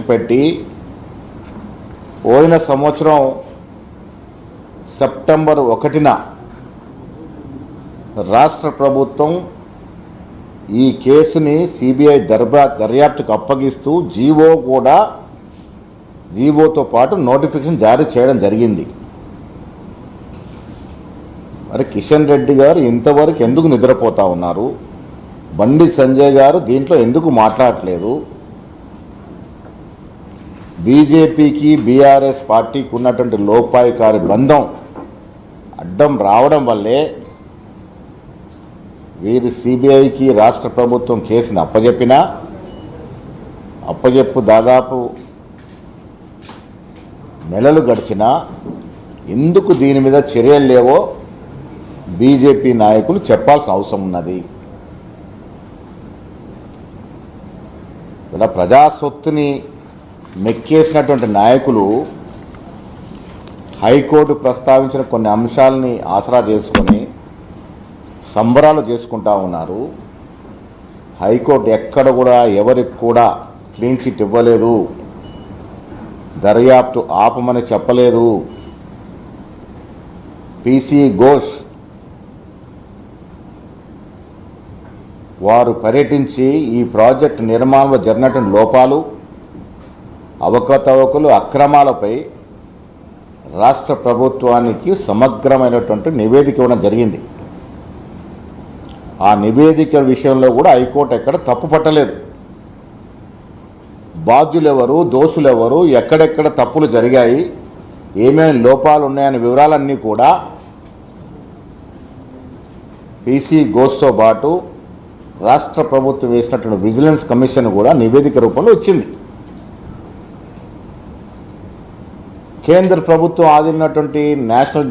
పెట్టి పోయిన సంవత్సరం సెప్టెంబర్ 1న రాష్ట్ర ప్రభుత్వం ఈ కేసుని సిబిఐ దర్యాప్తుకు అప్పగిస్తూ జీవోతో పాటు నోటిఫికేషన్ జారీ చేయడం జరిగింది. మరి కిషన్ రెడ్డి గారు ఇంతవరకు ఎందుకు నిద్రపోతా ఉన్నారు? బండి సంజయ్ గారు దీంట్లో ఎందుకు మాట్లాడట్లేదు? బీజేపీకి బీఆర్ఎస్ పార్టీకి ఉన్నటువంటి లోపాయికారి బంధం అడ్డం రావడం వల్లే వీరు సిబిఐకి రాష్ట్ర ప్రభుత్వం కేసును అప్పజెప్పు దాదాపు నెలలు గడిచినా ఎందుకు దీని మీద చర్యలు లేవో బీజేపీ నాయకులు చెప్పాల్సిన అవసరం ఉన్నది. ఇలా ప్రజా సొత్తుని మెక్కేసినటువంటి నాయకులు హైకోర్టు ప్రస్తావించిన కొన్ని అంశాలని ఆసరా చేసుకొని సంబరాలు చేసుకుంటా ఉన్నారు. హైకోర్టు ఎక్కడ కూడా ఎవరికి కూడా క్లీన్ చిట్ ఇవ్వలేదు, దర్యాప్తు ఆపమని చెప్పలేదు. పీసీ ఘోష్ వారు పర్యటించి ఈ ప్రాజెక్టు నిర్మాణంలో జరిగినటువంటి లోపాలు, అవకతవకలు, అక్రమాలపై రాష్ట్ర ప్రభుత్వానికి సమగ్రమైనటువంటి నివేదిక ఇవ్వడం జరిగింది. ఆ నివేదిక విషయంలో కూడా హైకోర్టు ఎక్కడ తప్పు పట్టలేదు. బాధ్యులెవరు, దోషులెవరు, ఎక్కడెక్కడ తప్పులు జరిగాయి, ఏమేమి లోపాలు ఉన్నాయనే వివరాలన్నీ కూడా పీసీ ఘోష్తో పాటు రాష్ట్ర ప్రభుత్వం వేసినటువంటి విజిలెన్స్ కమిషన్ కూడా నివేదిక రూపంలో వచ్చింది. కేంద్ర ప్రభుత్వం ఆదినటువంటి నేషనల్